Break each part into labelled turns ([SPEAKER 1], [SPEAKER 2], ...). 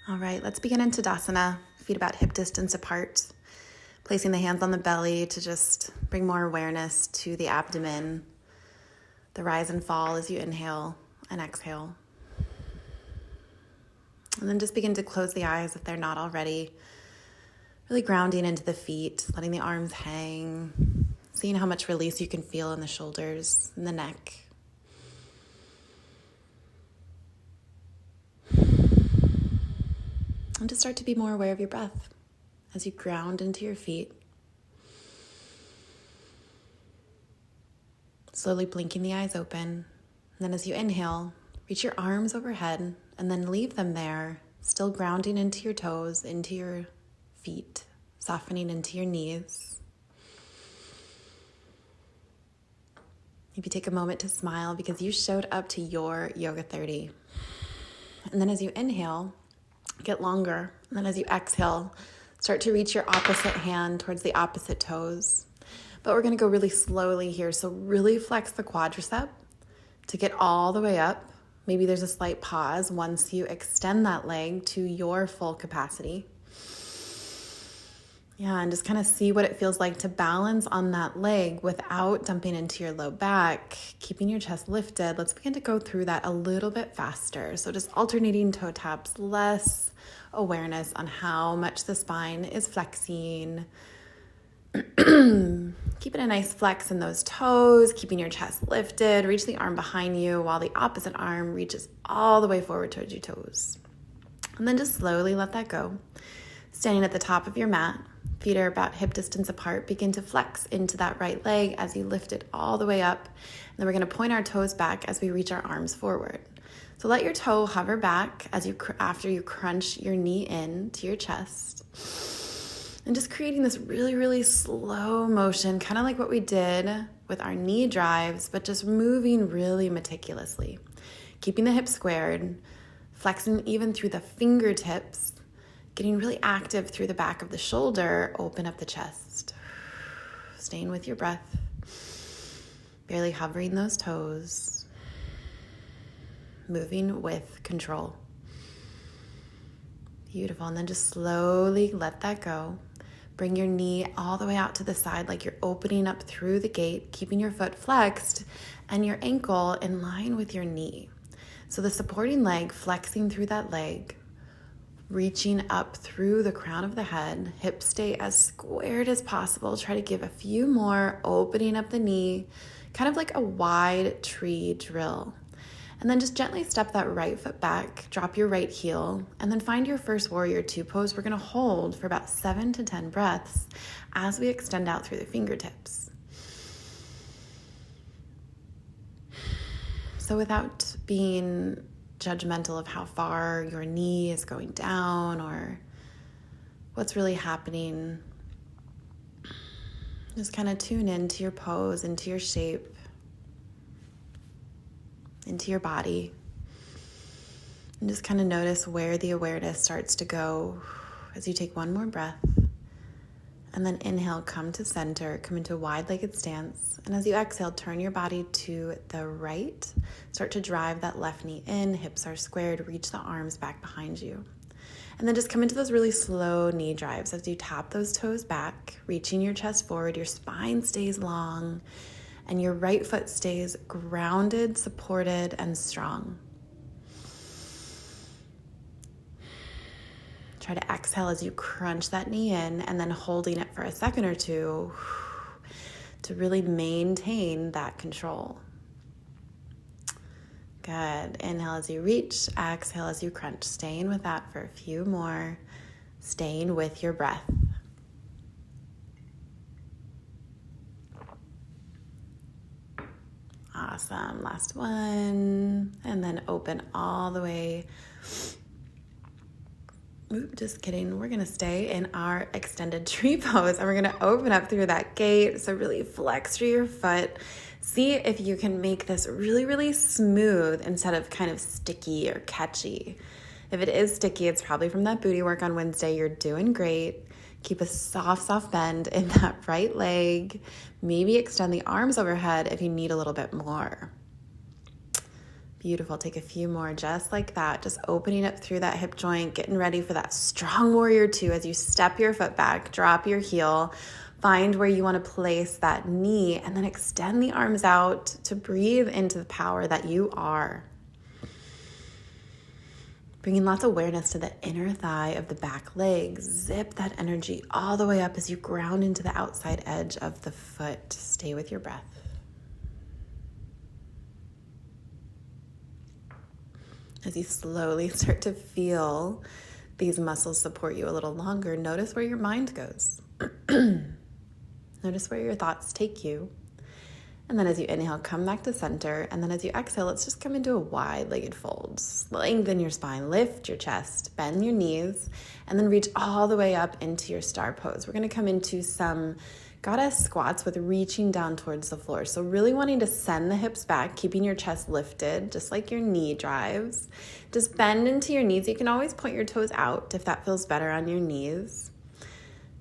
[SPEAKER 1] All right, let's begin in Tadasana, feet about hip distance apart, placing the hands on the belly to just bring more awareness to the abdomen, the rise and fall as you inhale and exhale. And then just begin to close the eyes if they're not already, really grounding into the feet, letting the arms hang, seeing how much release you can feel in the shoulders and the neck. And just start to be more aware of your breath as you ground into your feet. Slowly blinking the eyes open. And then as you inhale, reach your arms overhead and then leave them there, still grounding into your toes, into your feet, softening into your knees. Maybe take a moment to smile because you showed up to your YOGA30. And then as you inhale, get longer. And then as you exhale, start to reach your opposite hand towards the opposite toes. But we're going to go really slowly here. So really flex the quadricep to get all the way up. Maybe there's a slight pause once you extend that leg to your full capacity. Yeah, and just kind of see what it feels like to balance on that leg without dumping into your low back, keeping your chest lifted. Let's begin to go through that a little bit faster. So just alternating toe taps, less awareness on how much the spine is flexing. Keeping a nice flex in those toes, keeping your chest lifted. Reach the arm behind you while the opposite arm reaches all the way forward towards your toes. And then just slowly let that go. Standing at the top of your mat, feet are about hip distance apart. Begin to flex into that right leg as you lift it all the way up. And then we're going to point our toes back as we reach our arms forward. So let your toe hover back after you crunch your knee in to your chest. And just creating this really, really slow motion, kind of like what we did with our knee drives, but just moving really meticulously. Keeping the hips squared, flexing even through the fingertips, getting really active through the back of the shoulder, open up the chest. Staying with your breath, barely hovering those toes, moving with control. Beautiful, and then just slowly let that go. Bring your knee all the way out to the side like you're opening up through the gate, keeping your foot flexed and your ankle in line with your knee. So the supporting leg, flexing through that leg, reaching up through the crown of the head, hips stay as squared as possible. Try to give a few more, opening up the knee, kind of like a wide tree drill. And then just gently step that right foot back, drop your right heel, and then find your first warrior two pose. We're going to hold for about 7 to 10 breaths as we extend out through the fingertips. So without being judgmental of how far your knee is going down or what's really happening, just kind of tune into your pose, into your shape, into your body, and just kind of notice where the awareness starts to go as you take one more breath. And then inhale, come to center, come into a wide-legged stance. And as you exhale, turn your body to the right. Start to drive that left knee in, hips are squared, reach the arms back behind you. And then just come into those really slow knee drives as you tap those toes back, reaching your chest forward, your spine stays long, and your right foot stays grounded, supported, and strong. Try to exhale as you crunch that knee in and then holding it for a second or two to really maintain that control. Good. Inhale as you reach, exhale as you crunch. Staying with that for a few more. Staying with your breath. Awesome. Last one. And then open all the way. Oop, just kidding. We're going to stay in our extended tree pose and we're going to open up through that gate. So really flex through your foot. See if you can make this really, really smooth instead of kind of sticky or catchy. If it is sticky, it's probably from that booty work on Wednesday. You're doing great. Keep a soft bend in that right leg. Maybe extend the arms overhead if you need a little bit more. Beautiful. Take a few more just like that. Just opening up through that hip joint, getting ready for that strong warrior two as you step your foot back, drop your heel, find where you want to place that knee, and then extend the arms out to breathe into the power that you are. Bringing lots of awareness to the inner thigh of the back leg. Zip that energy all the way up as you ground into the outside edge of the foot. Stay with your breath. As you slowly start to feel these muscles support you a little longer, notice where your mind goes. Notice where your thoughts take you. And then as you inhale, come back to center. And then as you exhale, let's just come into a wide-legged fold. Lengthen your spine, lift your chest, bend your knees, and then reach all the way up into your star pose. We're going to come into some goddess squats with reaching down towards the floor. So really wanting to send the hips back, keeping your chest lifted, just like your knee drives. Just bend into your knees. You can always point your toes out if that feels better on your knees.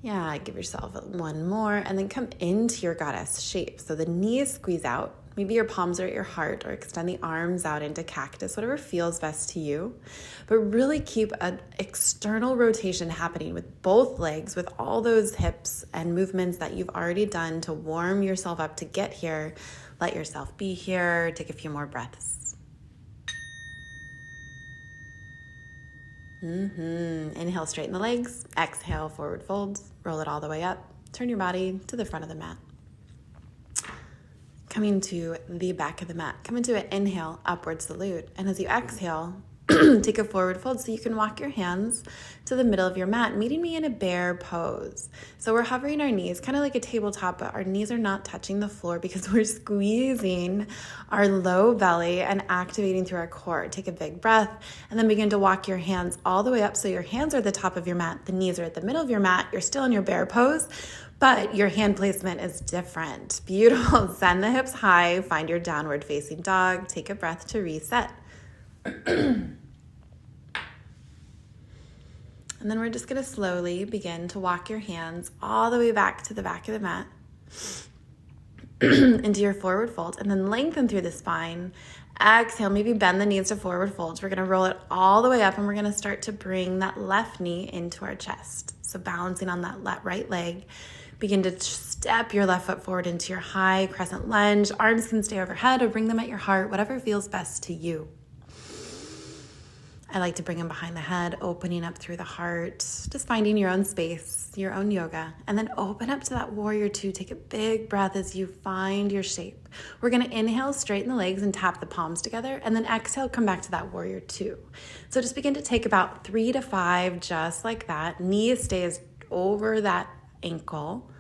[SPEAKER 1] Yeah, give yourself one more, and then come into your goddess shape. So the knees squeeze out. Maybe your palms are at your heart, or extend the arms out into cactus, whatever feels best to you. But really keep an external rotation happening with both legs, with all those hips and movements that you've already done to warm yourself up to get here. Let yourself be here. Take a few more breaths. Inhale, straighten the legs. Exhale, forward fold. Roll it all the way up. Turn your body to the front of the mat. Coming to the back of the mat. Come into an inhale, upward salute. And as you exhale, take a forward fold so you can walk your hands to the middle of your mat, meeting me in a bear pose. So we're hovering our knees, kind of like a tabletop, but our knees are not touching the floor because we're squeezing our low belly and activating through our core. Take a big breath and then begin to walk your hands all the way up so your hands are at the top of your mat, the knees are at the middle of your mat, you're still in your bear pose, but your hand placement is different. Beautiful. Send the hips high, find your downward facing dog, take a breath to reset. And then we're just going to slowly begin to walk your hands all the way back to the back of the mat into your forward fold, and then lengthen through the spine. Exhale, maybe bend the knees to forward folds. We're going to roll it all the way up, and we're going to start to bring that left knee into our chest. So balancing on that right leg. Begin to step your left foot forward into your high crescent lunge. Arms can stay overhead or bring them at your heart, whatever feels best to you. I like to bring them behind the head, opening up through the heart, just finding your own space, your own yoga, and then open up to that warrior two. Take a big breath as you find your shape. We're going to inhale, straighten the legs and tap the palms together, and then exhale, come back to that warrior two. So just begin to take about 3 to 5, just like that. Knee stays over that ankle.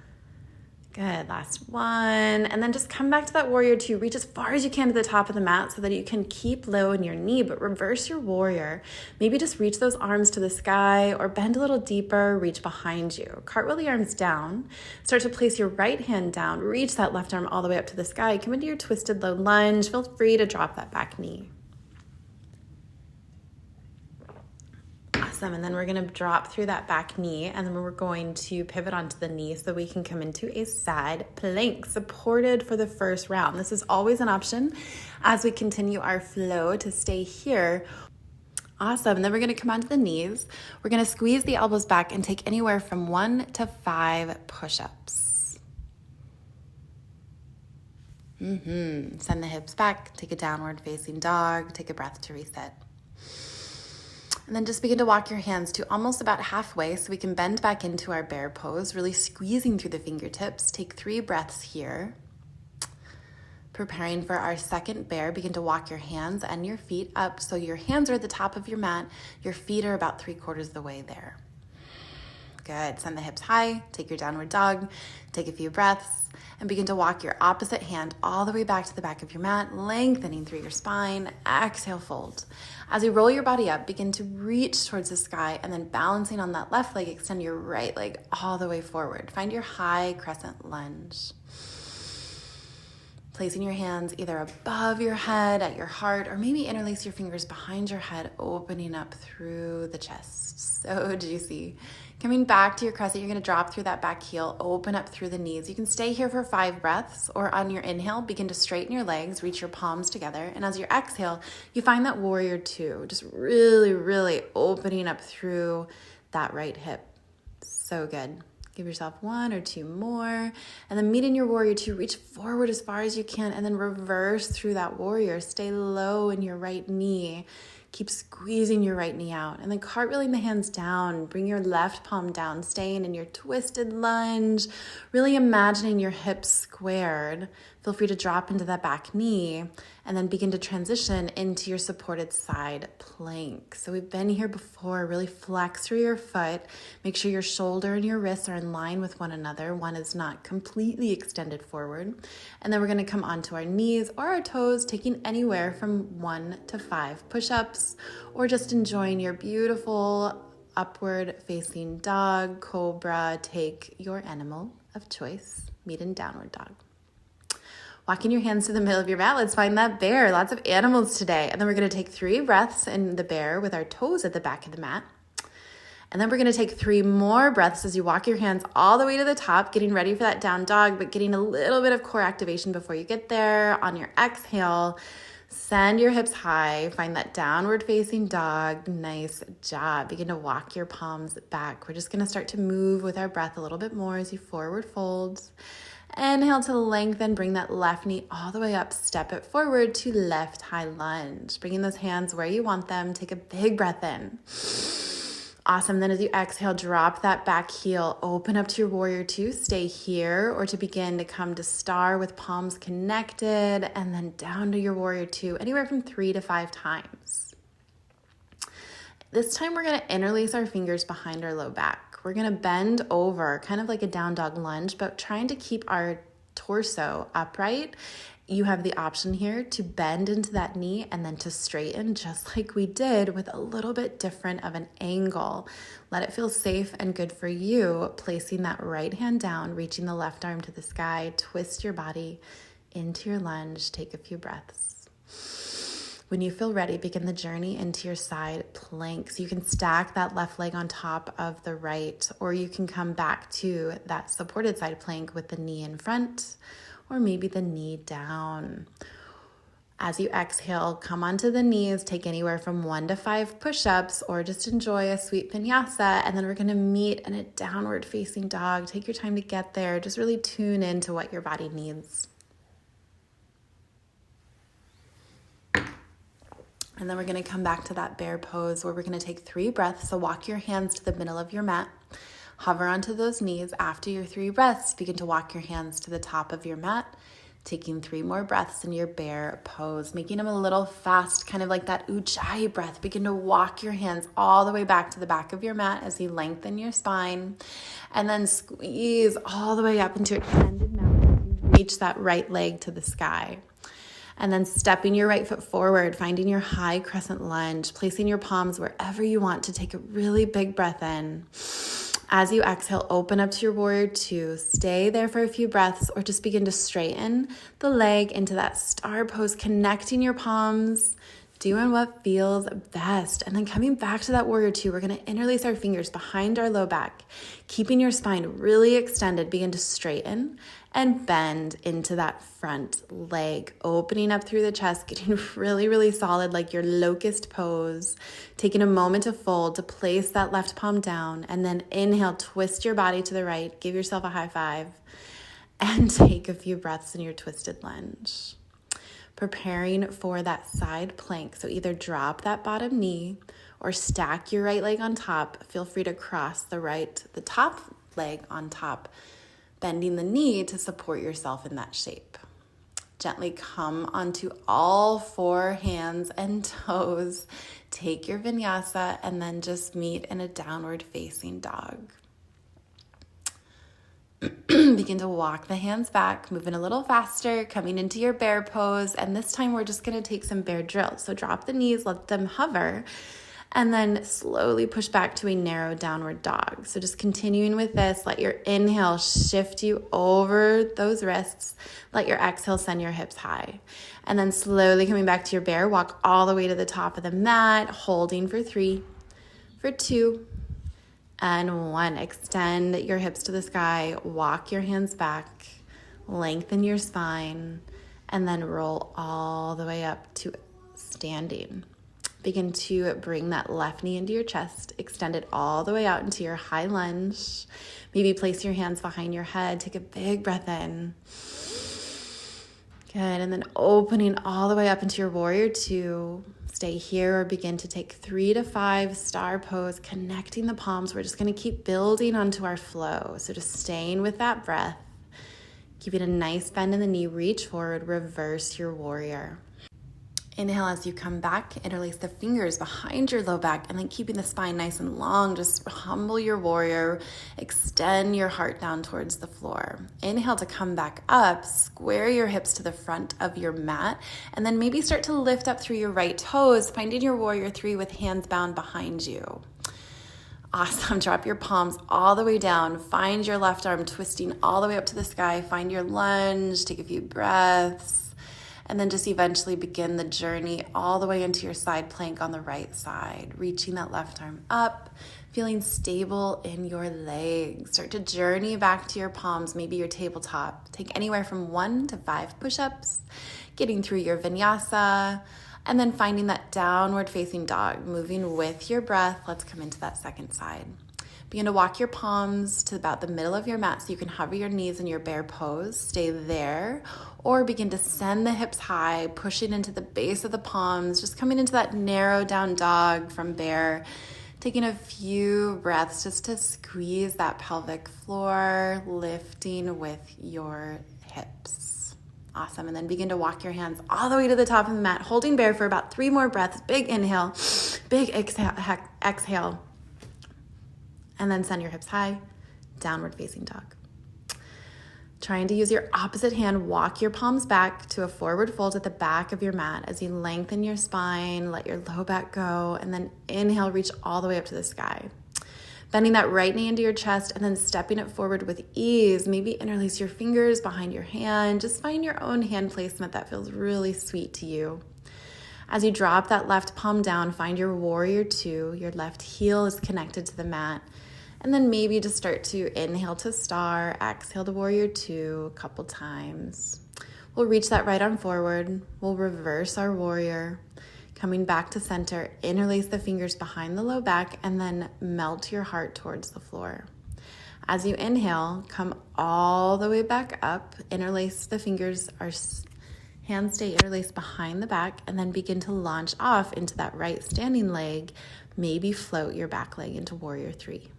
[SPEAKER 1] Good, last one. And then just come back to that warrior two. Reach as far as you can to the top of the mat so that you can keep low in your knee, but reverse your warrior. Maybe just reach those arms to the sky or bend a little deeper, reach behind you. Cartwheel the arms down. Start to place your right hand down. Reach that left arm all the way up to the sky. Come into your twisted low lunge. Feel free to drop that back knee. Awesome. And then we're going to drop through that back knee, and then we're going to pivot onto the knee so we can come into a side plank, supported for the first round. This is always an option as we continue our flow to stay here. Awesome. And then we're going to come onto the knees. We're going to squeeze the elbows back and take anywhere from 1 to 5 push-ups. Send the hips back. Take a downward facing dog. Take a breath to reset. And then just begin to walk your hands to almost about halfway so we can bend back into our bear pose, really squeezing through the fingertips. Take 3 breaths here. Preparing for our second bear, begin to walk your hands and your feet up so your hands are at the top of your mat. Your feet are about 3/4 of the way there. Good. Send the hips high. Take your downward dog. Take a few breaths and begin to walk your opposite hand all the way back to the back of your mat, lengthening through your spine. Exhale, fold. As you roll your body up, begin to reach towards the sky, and then balancing on that left leg, extend your right leg all the way forward. Find your high crescent lunge. Placing your hands either above your head, at your heart, or maybe interlace your fingers behind your head, opening up through the chest. So juicy. Coming back to your crescent, you're going to drop through that back heel, open up through the knees. You can stay here for 5 breaths, or on your inhale, begin to straighten your legs, reach your palms together. And as you exhale, you find that warrior 2, just really, really opening up through that right hip. So good. Give yourself 1 or 2 more. And then meet in your warrior 2. Reach forward as far as you can and then reverse through that warrior. Stay low in your right knee. Keep squeezing your right knee out. And then cartwheeling the hands down. Bring your left palm down. Staying in your twisted lunge. Really imagining your hips squared. Feel free to drop into that back knee and then begin to transition into your supported side plank. So we've been here before. Really flex through your foot. Make sure your shoulder and your wrists are in line with one another. One is not completely extended forward. And then we're going to come onto our knees or our toes, taking anywhere from 1 to 5 push-ups, or just enjoying your beautiful upward facing dog, cobra. Take your animal of choice. Meet in downward dog. Walking your hands to the middle of your mat, let's find that bear. Lots of animals today. And then we're going to take 3 breaths in the bear with our toes at the back of the mat. And then we're going to take 3 more breaths as you walk your hands all the way to the top, getting ready for that down dog, but getting a little bit of core activation before you get there. On your exhale, send your hips high, find that downward facing dog. Nice job. Begin to walk your palms back. We're just going to start to move with our breath a little bit more as you forward fold. Inhale to lengthen, bring that left knee all the way up, step it forward to left high lunge. Bringing those hands where you want them, take a big breath in. Awesome, then as you exhale, drop that back heel, open up to your warrior 2, stay here, or to begin to come to star with palms connected, and then down to your warrior 2, anywhere from 3 to 5 times. This time we're gonna interlace our fingers behind our low back. We're gonna bend over, kind of like a down dog lunge, but trying to keep our torso upright. You have the option here to bend into that knee and then to straighten, just like we did, with a little bit different of an angle. Let it feel safe and good for you, placing that right hand down, reaching the left arm to the sky, twist your body into your lunge, take a few breaths. When you feel ready, begin the journey into your side plank. So you can stack that left leg on top of the right, or you can come back to that supported side plank with the knee in front, or maybe the knee down. As you exhale, come onto the knees, take anywhere from 1 to 5 push-ups, or just enjoy a sweet vinyasa, and then we're gonna meet in a downward facing dog. Take your time to get there. Just really tune into what your body needs. And then we're going to come back to that bear pose where we're going to take 3 breaths. So walk your hands to the middle of your mat. Hover onto those knees. After your 3 breaths, begin to walk your hands to the top of your mat, taking 3 more breaths in your bear pose, making them a little fast, kind of like that ujjayi breath. Begin to walk your hands all the way back to the back of your mat as you lengthen your spine, and then squeeze all the way up into extended mountain. Reach that right leg to the sky. And then stepping your right foot forward, finding your high crescent lunge, placing your palms wherever you want to take a really big breath in. As you exhale, open up to your warrior 2. Stay there for a few breaths, or just begin to straighten the leg into that star pose, connecting your palms, doing what feels best. And then coming back to that warrior 2, we're going to interlace our fingers behind our low back, keeping your spine really extended. Begin to straighten and bend into that front leg, opening up through the chest, getting really, really solid, like your locust pose. Taking a moment to fold, to place that left palm down, and then inhale, twist your body to the right, give yourself a high five, and take a few breaths in your twisted lunge. Preparing for that side plank. So either drop that bottom knee or stack your right leg on top. Feel free to cross the top leg on top, bending the knee to support yourself in that shape. Gently come onto all 4 hands and toes. Take your vinyasa and then just meet in a downward facing dog. Begin to walk the hands back, moving a little faster, coming into your bear pose. And this time we're just going to take some bear drills. So drop the knees, let them hover. And then slowly push back to a narrow downward dog. So just continuing with this, let your inhale shift you over those wrists. Let your exhale send your hips high. And then slowly coming back to your bear, walk all the way to the top of the mat, holding for 3, for 2, and 1. Extend your hips to the sky, walk your hands back, lengthen your spine, and then roll all the way up to standing. Begin to bring that left knee into your chest, extend it all the way out into your high lunge. Maybe place your hands behind your head, take a big breath in. Good, and then opening all the way up into your warrior 2. Stay here or begin to take 3 to 5 star pose, connecting the palms. We're just gonna keep building onto our flow. So just staying with that breath, keeping a nice bend in the knee, reach forward, reverse your warrior. Inhale as you come back, interlace the fingers behind your low back, and then keeping the spine nice and long, just humble your warrior, extend your heart down towards the floor. Inhale to come back up, square your hips to the front of your mat, and then maybe start to lift up through your right toes, finding your warrior 3 with hands bound behind you. Awesome. Drop your palms all the way down. Find your left arm twisting all the way up to the sky. Find your lunge, take a few breaths. And then just eventually begin the journey all the way into your side plank on the right side, reaching that left arm up, feeling stable in your legs. Start to journey back to your palms, maybe your tabletop. Take anywhere from 1 to 5 push-ups, getting through your vinyasa, and then finding that downward facing dog, moving with your breath. Let's come into that second side. Begin to walk your palms to about the middle of your mat so you can hover your knees in your bear pose. Stay there, or begin to send the hips high, pushing into the base of the palms, just coming into that narrow down dog from bear. Taking a few breaths just to squeeze that pelvic floor, lifting with your hips. Awesome. And then begin to walk your hands all the way to the top of the mat, holding bear for about 3 more breaths. Big inhale, big exhale. And then send your hips high, downward facing dog. Trying to use your opposite hand, walk your palms back to a forward fold at the back of your mat as you lengthen your spine, let your low back go, and then inhale, reach all the way up to the sky. Bending that right knee into your chest and then stepping it forward with ease. Maybe interlace your fingers behind your hand. Just find your own hand placement that feels really sweet to you. As you drop that left palm down, find your warrior 2. Your left heel is connected to the mat. And then maybe just start to inhale to star, exhale to warrior 2 a couple times. We'll reach that right arm forward. We'll reverse our warrior. Coming back to center, interlace the fingers behind the low back and then melt your heart towards the floor. As you inhale, come all the way back up, interlace the fingers, our hands stay interlaced behind the back, and then begin to launch off into that right standing leg. Maybe float your back leg into warrior 3.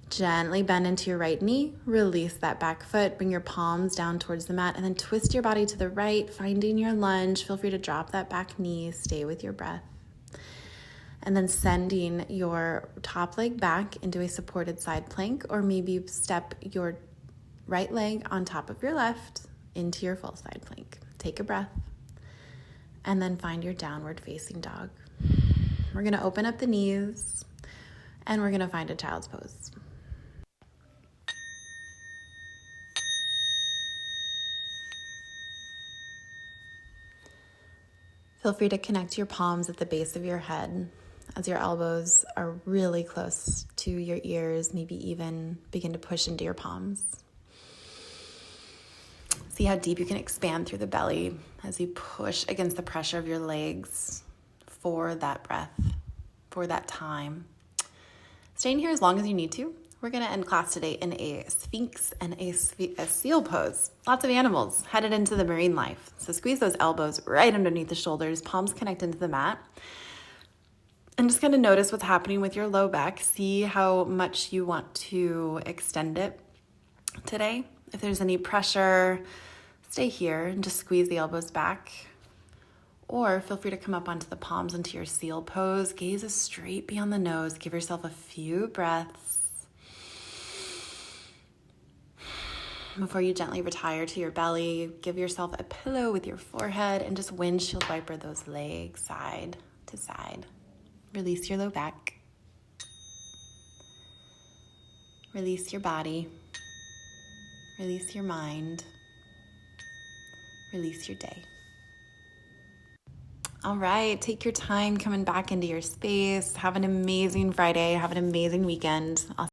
[SPEAKER 1] Gently bend into your right knee, release that back foot, bring your palms down towards the mat, and then twist your body to the right, finding your lunge. Feel free to drop that back knee, stay with your breath. And then sending your top leg back into a supported side plank, or maybe step your right leg on top of your left into your full side plank. Take a breath, and then find your downward facing dog. We're gonna open up the knees, and we're gonna find a child's pose. Feel free to connect your palms at the base of your head as your elbows are really close to your ears, maybe even begin to push into your palms. See how deep you can expand through the belly as you push against the pressure of your legs for that breath, for that time. Staying here as long as you need to. We're going to end class today in a sphinx and a seal pose. Lots of animals headed into the marine life. So squeeze those elbows right underneath the shoulders, palms connect into the mat. And just kind of notice what's happening with your low back. See how much you want to extend it today. If there's any pressure, stay here and just squeeze the elbows back. Or feel free to come up onto the palms into your seal pose. Gaze straight beyond the nose. Give yourself a few breaths. Before you gently retire to your belly, give yourself a pillow with your forehead and just windshield wiper those legs side to side. Release your low back. Release your body. Release your mind. Release your day. All right, take your time coming back into your space. Have an amazing Friday. Have an amazing weekend.